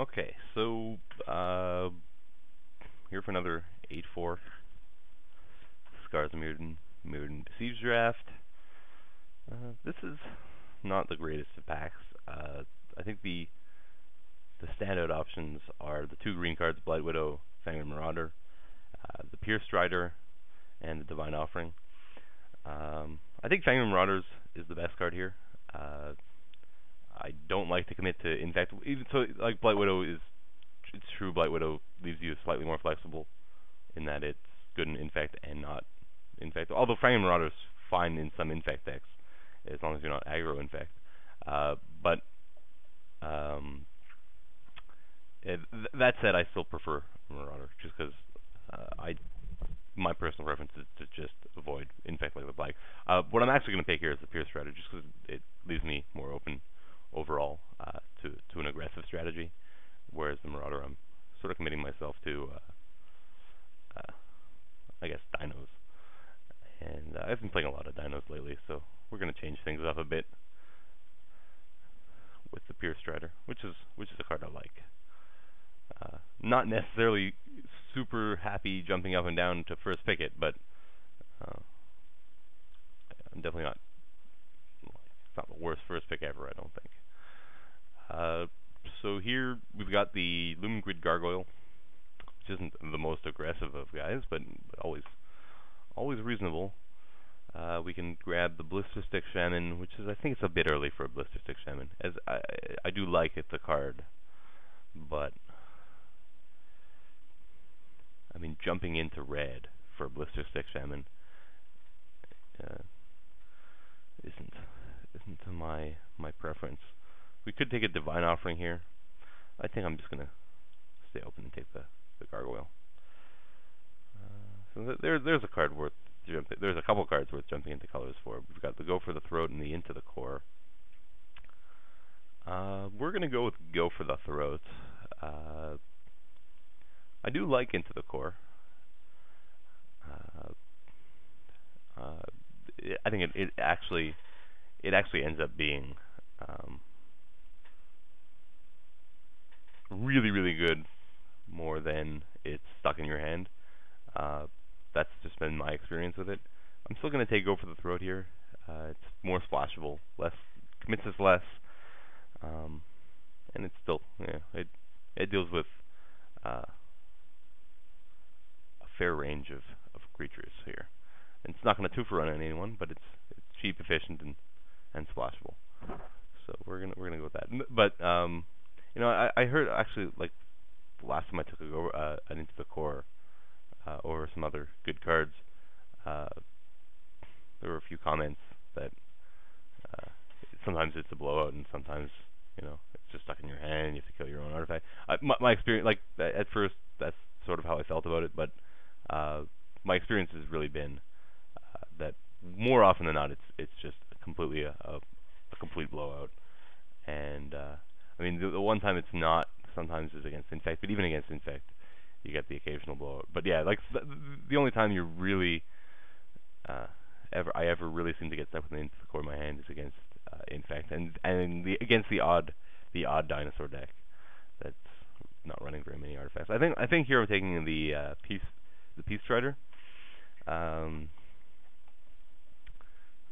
Okay, so here for another 8-4 Scars of Mirrodin Besieged draft. This is not the greatest of packs. I think the standout options are the 2 green cards, Blight Widow, Fangren Marauder, the Pierce Strider, and the Divine Offering. I think Fangren Marauders is the best card here. I don't like to commit to Infect. Even so, like Blight Widow it's true. Blight Widow leaves you slightly more flexible in that it's good in Infect and not Infect. Although Fangren Marauder's fine in some Infect decks as long as you're not aggro Infect. But that said, I still prefer Marauder just because my personal preference is to just avoid Infect like the Black. What I'm actually going to pick here is the Pierce Strider just because it leaves me more open overall to an aggressive strategy, whereas the Marauder I'm sort of committing myself to I guess dinos, and I've been playing a lot of dinos lately, so we're going to change things up a bit with the Pierce Strider, which is a card I like. Not necessarily super happy jumping up and down to first pick it, but I'm definitely not. It's not the worst first pick ever, I don't think. So here we've got the Lumen Grid Gargoyle, which isn't the most aggressive of guys, but always reasonable. We can grab the Blister Stick Shaman, which is, I think it's a bit early for a Blister Stick Shaman, as I do like it, the card, but I mean, jumping into red for a Blister Stick Shaman isn't my preference. We could take a Divine Offering here. I think I'm just gonna stay open and take the Gargoyle. So there's a card worth jumping. There's a couple cards worth jumping into colors for. We've got the Go for the Throat and the Into the Core. We're gonna go with Go for the Throat. I do like Into the Core. I think it actually ends up being really good, more than it's stuck in your hand. That's just been my experience with it. I'm still going to take Go for the Throat here. It's more splashable, commits us less, and it's still, it deals with a fair range of creatures here. And it's not going to 2-for run on anyone, but it's cheap, efficient, and splashable. So we're gonna go with that. But I heard actually, like, the last time I took an Into the Core over some other good cards, there were a few comments that sometimes it's a blowout and sometimes it's just stuck in your hand. You have to kill your own artifact. My experience, like, at first, that's sort of how I felt about it, but my experience has really been that more often than not, it's just completely a complete blowout. And I mean, the one time it's not, sometimes is against Infect, but even against Infect, you get the occasional blowout. But yeah, like the only time you really I ever really seem to get stuck with Into the Core in my hand is against Infect, and against the odd dinosaur deck that's not running very many artifacts. I think here I'm taking the Peace Strider. I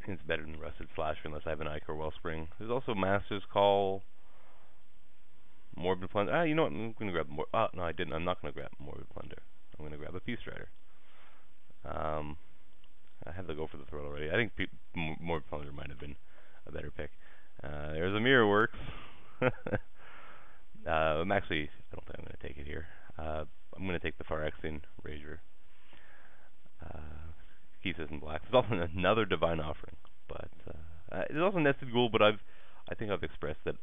think it's better than Rusted Slasher unless I have an Ichor Wellspring. There's also Master's Call, Morbid Plunder. You know what? I'm going to grab more. No, I didn't. I'm not going to grab Morbid Plunder. I'm going to grab a Peace Strider. I had to Go for the Throat already. I think Morbid Plunder might have been a better pick. There's a Mirror Works. I don't think I'm going to take it here. I'm going to take the Phyrexian Razor. Keeps us in black. There's also another Divine Offering, but there's also Nested Ghoul. But I think I've expressed that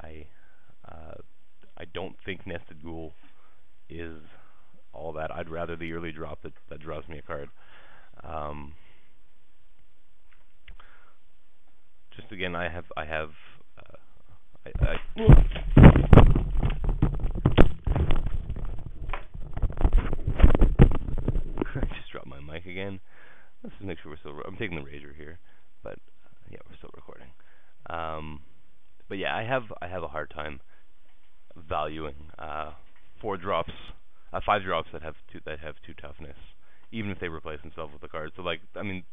I don't think Nested Ghoul is all that. I'd rather the early drop that draws me a card. Just again, I just dropped my mic again. Let's just make sure we're still. I'm taking the Razor here, but yeah, we're still recording. But yeah, I have a hard time valuing 4 drops, 5 drops that have two toughness, even if they replace themselves with a card. So like, I mean,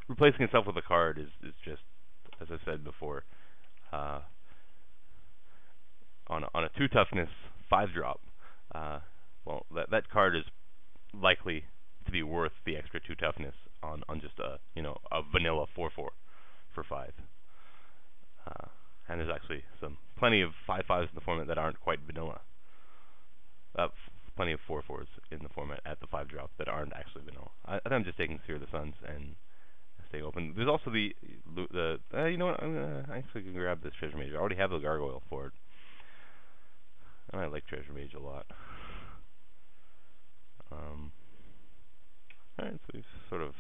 replacing itself with a card is just, as I said before, uh, on a 2 toughness 5 drop. Well, that card is likely to be worth the extra 2 toughness on just a a vanilla 4/4 for 5. And there's actually plenty of 5/5s in the format that aren't quite vanilla. Plenty of 4/4s in the format at the 5 drop that aren't actually vanilla. I think I'm just taking Seer of the Suns and staying open. There's also the you know what? I actually can grab this Treasure Mage. I already have the Gargoyle for it, and I like Treasure Mage a lot. Alright, so we've sort of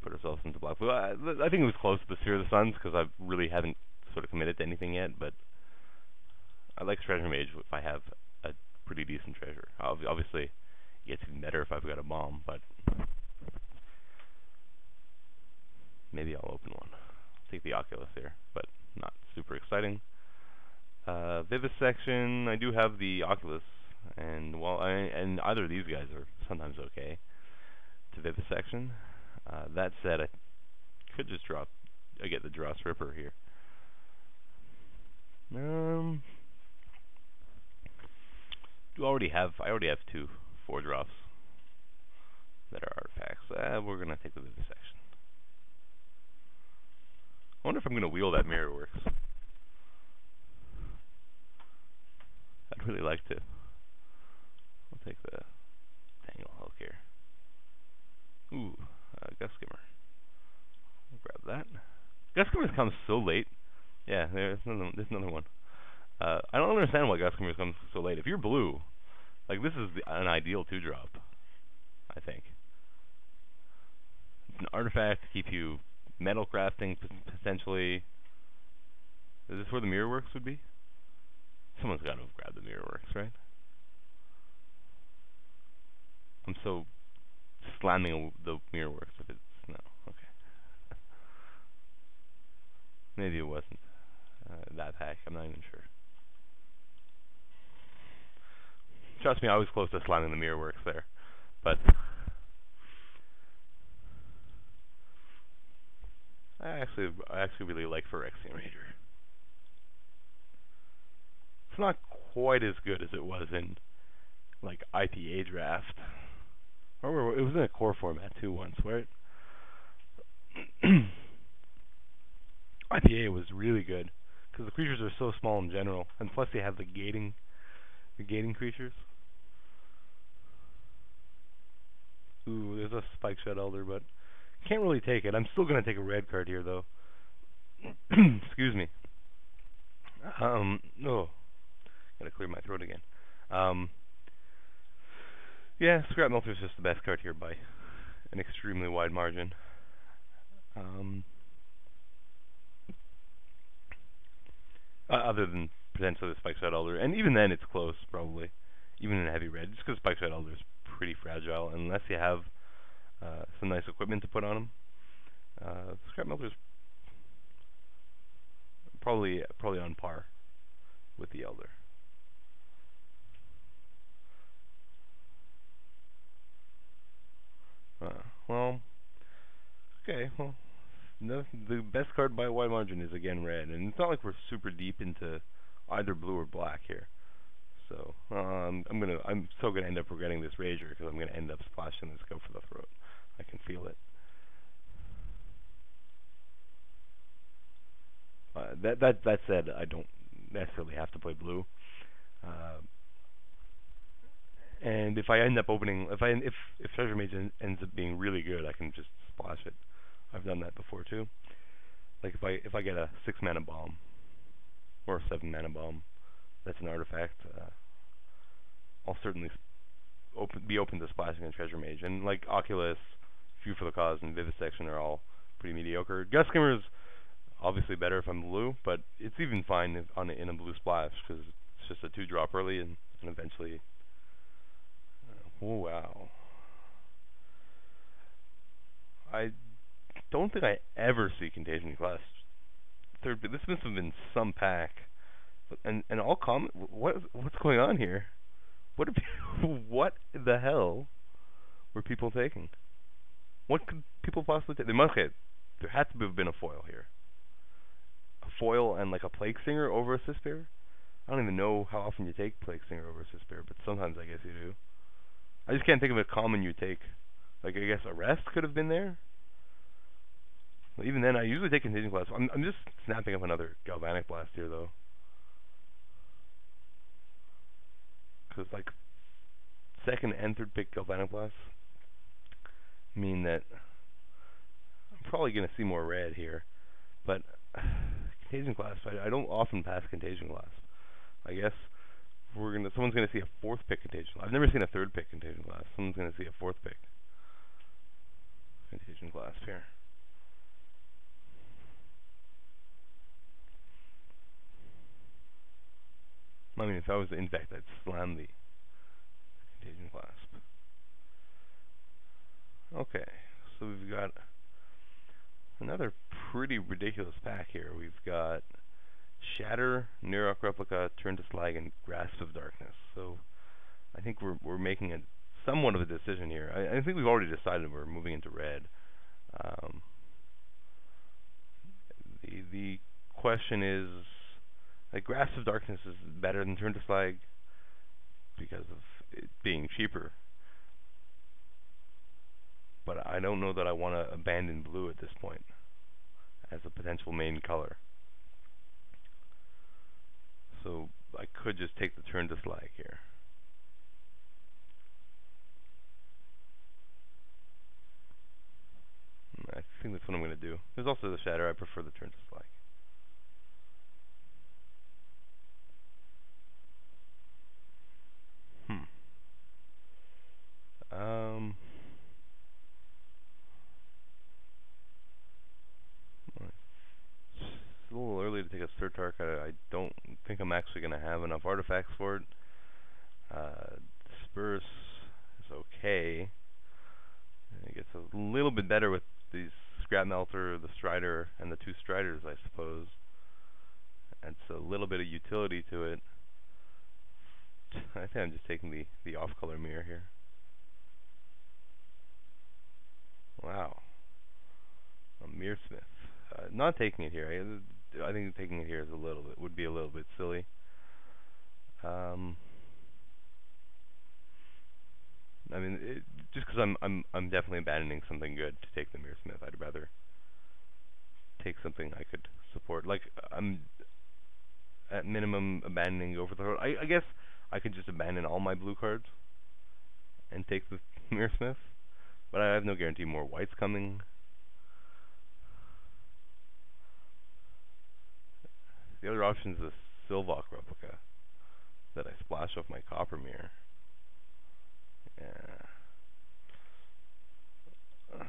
put ourselves into black blue. I think it was close to the Seer of the Suns because I really haven't sort of committed to anything yet, but I like Treasure Mage if I have a pretty decent treasure. Obviously, it gets even better if I've got a bomb, but maybe I'll open one. I'll take the Oculus here, but not super exciting. Vivisection, I do have the Oculus, and and either of these guys are sometimes okay to Vivisection. That said, I could just get the Dross Ripper here. I already have 2 4-drops that are artifacts. We're gonna take the Vivisection. I wonder if I'm gonna wheel that Mirrorworks. I'd really like to. I'll take the Tangle Hulk here. Ooh, Gust Skimmer. I'll grab that. Gust Skimmer comes so late. Yeah, there's another one. I don't understand why Gust Skimmer comes so late. If you're blue, like this is an ideal 2-drop, I think. It's an artifact to keep you metal crafting potentially. Is this where the Mirrorworks would be? Someone's got to have grabbed the Mirrorworks, right? I'm so slamming the Mirrorworks if it's no. Okay. Maybe it wasn't that pack. I'm not even sure. Trust me, I was close to slamming the Mirrorworks there, but I actually really like Phyrexian Ranger. It's not quite as good as it was in like IPA draft. Or it was in a core format too once, right? IPA was really good because the creatures are so small in general, and plus they have the gating creatures. Ooh, there's a Spikeshot Elder, but can't really take it. I'm still gonna take a red card here though. Excuse me. Oh, gotta clear my throat again. Yeah, Scrap Melter is just the best card here by an extremely wide margin. Other than potentially the Spikeshot Elder, and even then it's close probably, even in heavy red, just because Spikeshot Elder is pretty fragile unless you have some nice equipment to put on him. Scrap Melter is probably on par with the Elder. Well, okay, well, no, the best card by a wide margin is again red, and it's not like we're super deep into either blue or black here. So I'm so gonna end up regretting this Rager because I'm gonna end up splashing this Go for the Throat. I can feel it. That said, I don't necessarily have to play blue. And if I end up opening, if Treasure Mage ends up being really good, I can just splash it. I've done that before too. Like if I get a 6-mana bomb or a 7-mana bomb, that's an artifact. I'll certainly be open to splashing a Treasure Mage. And like Oculus, Few for the Cause, and Vivisection are all pretty mediocre. Gust Skimmer is obviously better if I'm blue, but it's even fine in a blue splash because it's just a 2-drop early and eventually. Oh, wow. I don't think I ever see Contagion Class third, but this must have been some pack. But, and all common. What's going on here? What are what the hell were people taking? What could people possibly take? There had to have been a foil here. A foil and like a Plague Stinger over a Cispear? I don't even know how often you take Plague Stinger over a Cispear, but sometimes I guess you do. I just can't think of a common you take. Like, I guess Arrest could have been there? Well, even then, I usually take Contagion Blast. I'm just snapping up another Galvanic Blast here, though. Because, like, second and third pick Galvanic Blast mean that I'm probably going to see more red here. But Contagion Clasp, I don't often pass Contagion Clasp. I guess someone's gonna see a fourth pick Contagion. I've never seen a third pick Contagion Clasp. Someone's gonna see a fourth pick Contagion Clasp here. I mean, if I was the Infect, I'd slam the Contagion Clasp. Okay, so we've got another pretty ridiculous pack here. We've got Shatter, Nirok Replica, Turn to Slag, and Grasp of Darkness. So I think we're making a somewhat of a decision here. I think we've already decided we're moving into red. The question is, like, Grasp of Darkness is better than Turn to Slag because of it being cheaper. But I don't know that I want to abandon blue at this point as a potential main color. So I could just take the Turn to Slag here. I think that's what I'm going to do. There's also the Shatter. I prefer the Turn to Slag. It's a little early to take a Surtark. I don't think I'm actually going to have enough artifacts for it. Disperse is okay. It gets a little bit better with these Scrap Melter, the Strider, and the two Striders, I suppose. Adds a little bit of utility to it. I think I'm just taking the off-color mirror here. Wow. A Mirrorsmith. Not taking it here. I think taking it here is would be a little bit silly. I mean, just because I'm definitely abandoning something good to take the Mirrorsmith. I'd rather take something I could support. Like, I'm at minimum abandoning Overthrow. I guess I could just abandon all my blue cards and take the Mirrorsmith, but I have no guarantee more white's coming. The other option is a Sylvok Replica that I splash off my Copper Mirror. Yeah. Okay.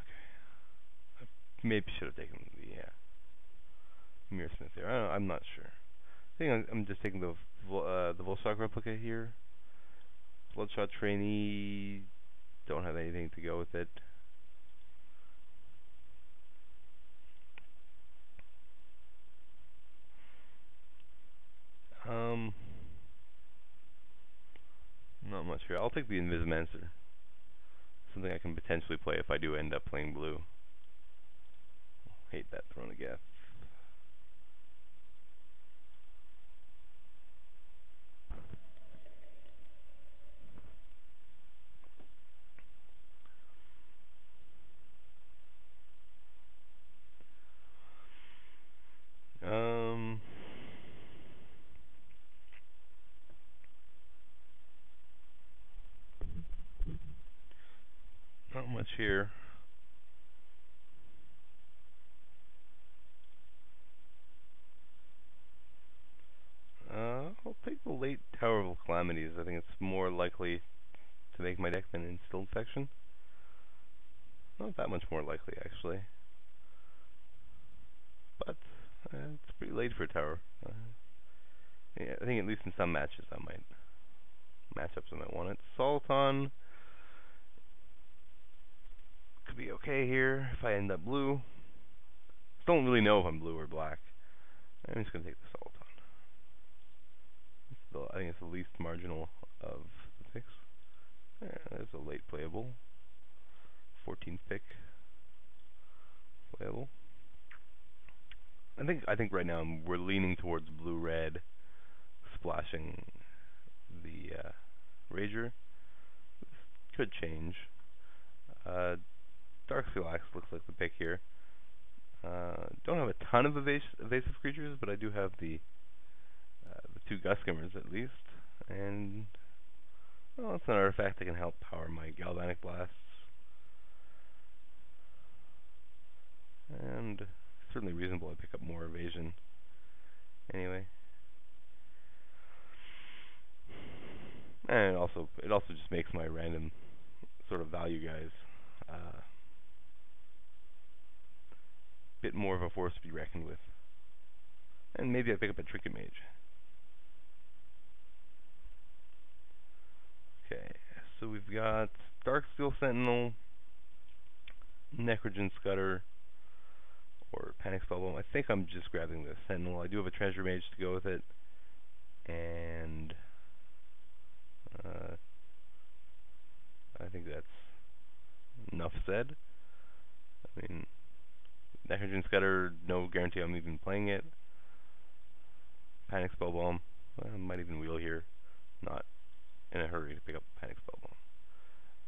I maybe should have taken the Mirrorsmith here. I'm not sure. I think I'm just taking the Volstock Replica here. Bloodshot Trainee, don't have anything to go with it. Not much here. I'll take the Invisimancer. Something I can potentially play if I do end up playing blue. Hate that Throne of Geth. Not much here. I'll take the late Tower of Calamities. I think it's more likely to make my deck than Instilled Infection. Not that much more likely, actually. But it's pretty late for a Tower. Yeah, I think at least in some matches I might want it. Sultan could be okay here if I end up blue. Don't really know if I'm blue or black. I'm just going to take the Soliton. I think it's the least marginal of the picks. There's a late playable. 14th pick. Playable. I think right now we're leaning towards blue-red, splashing the Rager. This could change. Darksteel Axe looks like the pick here. Don't have a ton of evasive creatures, but I do have the 2 Guskimers at least, and well, it's an artifact that can help power my Galvanic Blasts, and certainly reasonable I pick up more evasion. Anyway, and it also just makes my random sort of value guys bit more of a force to be reckoned with. And maybe I pick up a Trinket Mage. Okay, so we've got Darksteel Sentinel, Necrogen Scudder, or Panic Spellbomb. I think I'm just grabbing the Sentinel. I do have a Treasure Mage to go with it, and I think that's enough said. I mean, Necrogen Scudder, no guarantee I'm even playing it. Panic Spellbomb, I might even wheel here. Not in a hurry to pick up Panic Spellbomb.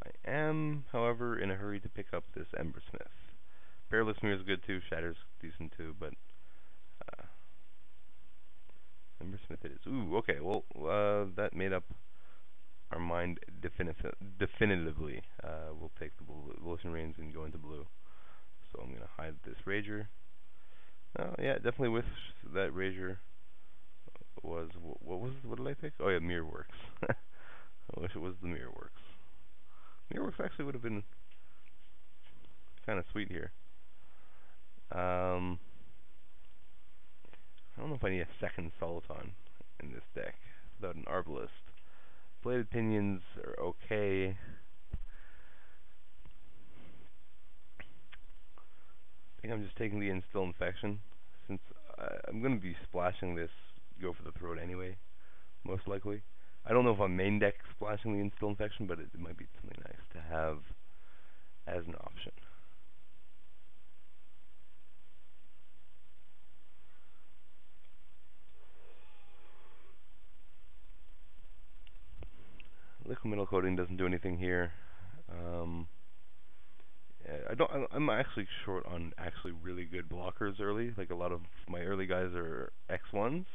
I am, however, in a hurry to pick up this Embersmith. Perilous Mirror is good too, Shatter's decent too, but Embersmith it is. Ooh, okay, well, that made up our mind definitively. We'll take the Volition Reins and go into blue. So I'm going to hide this Rager. Yeah, definitely with that Rager was, what did I pick? Oh yeah, Mirrorworks. I wish it was the Mirrorworks. Mirrorworks actually would have been kind of sweet here. I don't know if I need a second Soliton in this deck without an Arbalest. Bladed Pinions are okay. I think I'm just taking the Instill Infection, since I'm going to be splashing this Go for the Throat anyway, most likely. I don't know if I'm main deck splashing the Instill Infection, but it might be something nice to have as an option. Liquid Metal Coating doesn't do anything here. I'm actually short on actually really good blockers early. Like a lot of my early guys are X1s,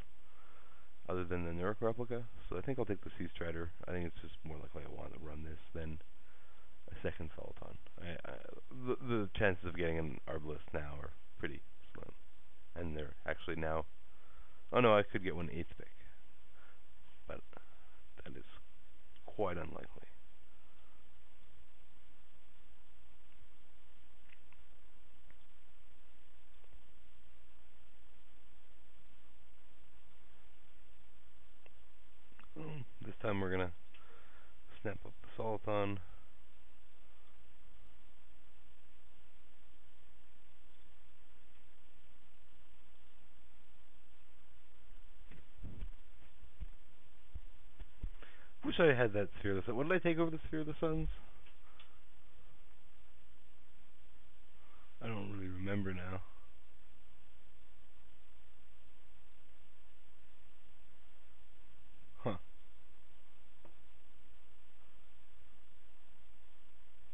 other than the Nurk replica. So I think I'll take the Sea Strider. I think it's just more likely I want to run this than a second Soliton. The chances of getting an Arbalest now are pretty slim, and they're actually now. Oh no, I could get one 8th pick, but that is quite unlikely. This time we're gonna snap up the Soliton. Wish I had that Sphere of the Sun. What did I take over the Sphere of the Suns? I don't really remember now. Huh.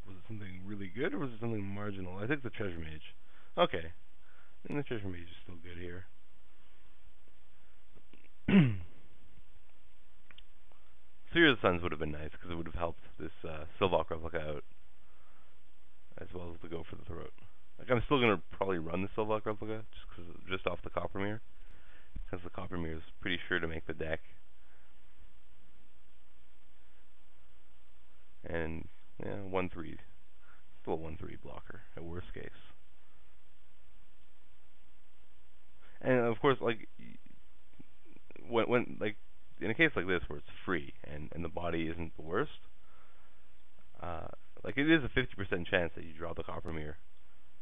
Was it something really good, or was it something marginal? I think the Treasure Mage. Okay. And the Treasure Mage is still good here. Sphere of the Suns would have been nice, because it would have helped this Sylvok replica out, as well as the Go for the Throat. Like, I'm still going to probably run the Sylvok replica, just off the Coppermere, because the Coppermere is pretty sure to make the deck. And, yeah, 1-3. Still a 1-3 blocker, at worst case. And, of course, like, when like, in a case like this where it's free and the body isn't the worst, like it is a 50% chance that you draw the Coppermere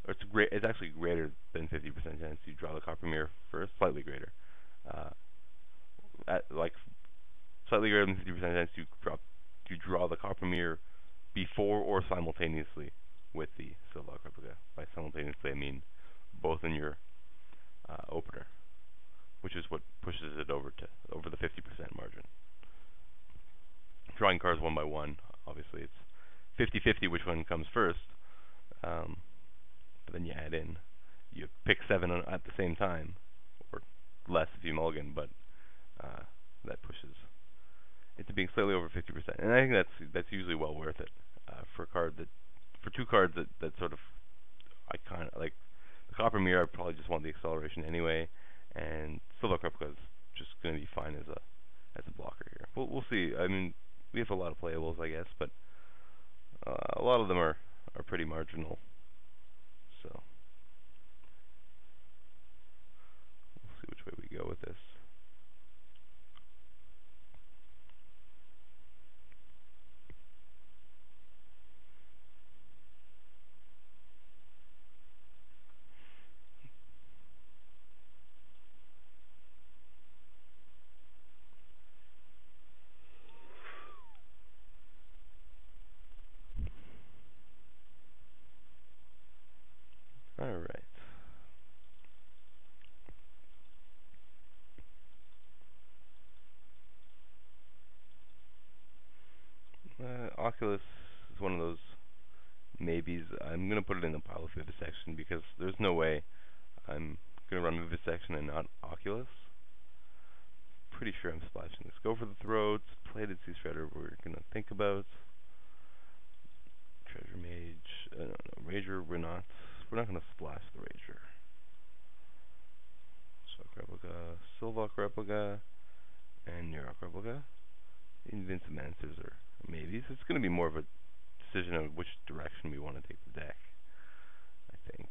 or it's actually greater than 50% chance you draw the Copper Mirror first, slightly greater. Uh, at like slightly greater than 50% chance you draw the Copper Mirror before or simultaneously with the Silvok Replica. By simultaneously, I mean both in your opener, which is what pushes it over the 50% margin. Drawing cards one by one, obviously it's 50-50 which one comes first. But then you add in, you pick 7 at the same time, or less if you mulligan, but that pushes it to being slightly over 50%. And I think that's usually well worth it for two cards that sort of I kind of like. The Copper Mirror, I probably just want the acceleration anyway, and Silvok Replica is just going to be fine as a blocker here. We'll see. I mean, we have a lot of playables, I guess, but a lot of them are pretty marginal. So we'll see which way we go with this. All right. Oculus is one of those maybes. I'm going to put it in the pile of Vivisection because there's no way I'm going to run Vivisection and not Oculus. Pretty sure I'm splashing this. Go for the Throats. Plated Sea Strider we're going to think about. Treasure Mage. No, Rager we're not going to splash the Rager. Silvok Replica, Silvok Replica, and Neurok Replica. Invincimancers are maybes. It's going to be more of a decision of which direction we want to take the deck, I think.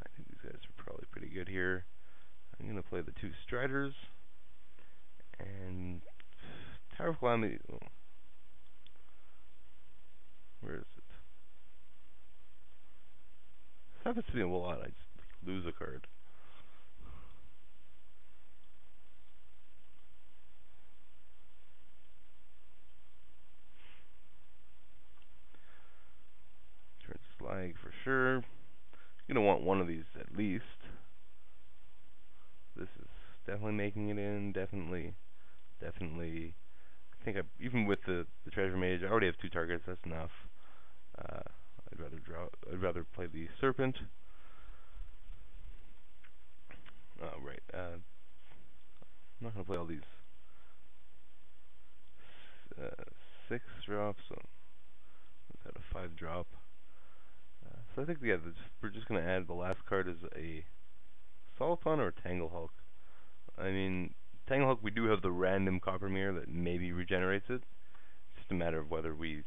I think these guys are probably pretty good here. I'm going to play the 2 Striders, and Tower of Calamity. Oh, where is it? This happens to be a lot. I just lose a card. Turn Slag for sure. You're going to want one of these at least. This is definitely making it in. Definitely. I think even with the Treasure Mage, I already have 2 targets. That's enough. I'd rather play the Serpent. Oh, right. I'm not going to play all these 6 drops. So is that a 5 drop? So I think we're just going to add the last card as a Solipon or a Tanglehulk. I mean, Tanglehulk, we do have the random Copper Mirror that maybe regenerates it. It's just a matter of whether 3-4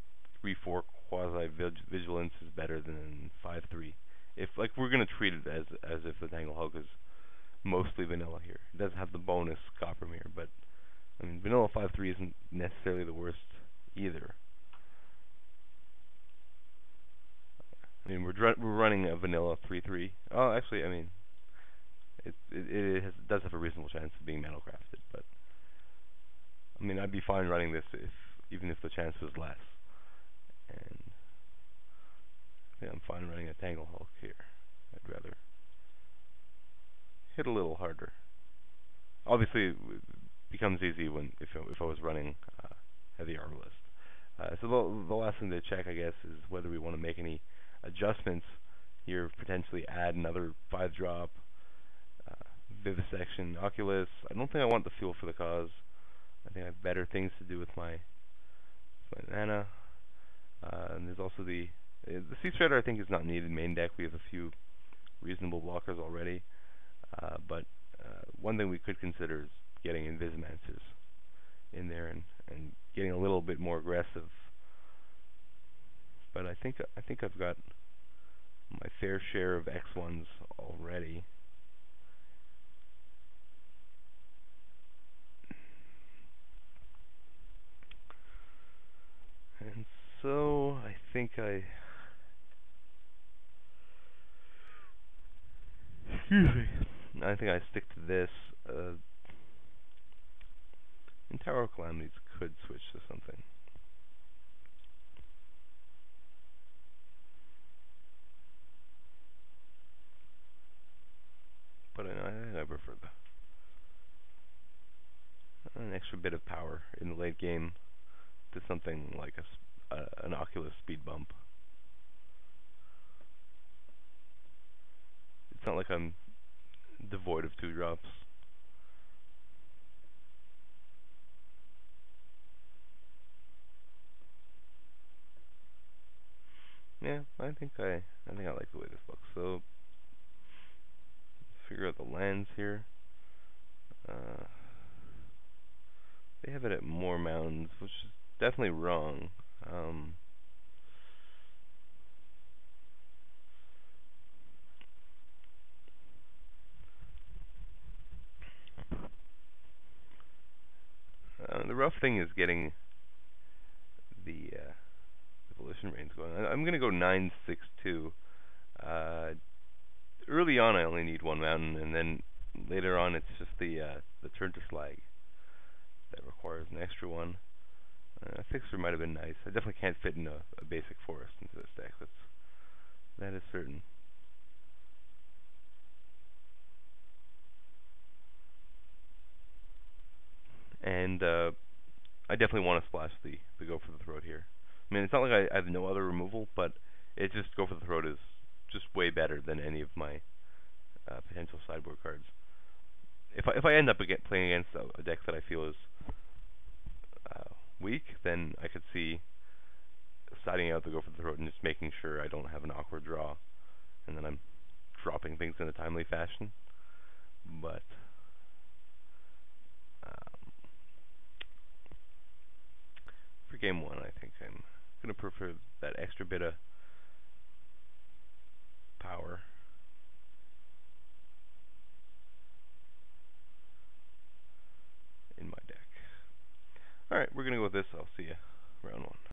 Quasi-Vigilance is better than 5-3. If we're going to treat it as if the Tanglehulk is mostly vanilla here. It doesn't have the bonus Copper Mirror, but I mean, vanilla 5-3 isn't necessarily the worst either. I mean, we're running a vanilla 3-3. Oh, actually, I mean, it does have a reasonable chance of being metal crafted, but I mean, I'd be fine running this even if the chance was less. And yeah, I'm fine running a Tanglehulk here. I'd rather hit a little harder. Obviously, it becomes easy if I was running Heavy Arbalest. So the last thing to check, I guess, is whether we want to make any adjustments here. Potentially add another 5-drop. Vivisection, Oculus. I don't think I want the Fuel for the Cause. I think I have better things to do with my mana. And there's also the Sea Strider. I think is not needed main deck. We have a few reasonable blockers already. But one thing we could consider is getting Invisimancers in there and getting a little bit more aggressive. But I think I've got my fair share of X1s already. And so I think I Excuse me. I think I stick to this. And Tower of Calamities could switch to something. But I prefer an extra bit of power in the late game to something like an Oculus speed bump. It's not like I'm devoid of 2-drops. Yeah, I think I like the way this looks. So figure out the lands here. They have it at more mountains, which is definitely wrong. The rough thing is getting the volition reigns going. I'm going to go 962. Early on, I only need 1 mountain, and then later on, it's just the turn to slag that requires an extra one. A fixer might have been nice. I definitely can't fit in a basic forest into this deck. That is certain. And I definitely want to splash the Go for the Throat here. I mean, it's not like I have no other removal, but it just Go for the Throat is just way better than any of my potential sideboard cards. If I end up playing against a deck that I feel is weak, then I could see siding out the Go for the Throat and just making sure I don't have an awkward draw, and then I'm dropping things in a timely fashion. But for game 1, I think I'm going to prefer that extra bit of power. In my deck. Alright, we're going to go with this. I'll see you round 1.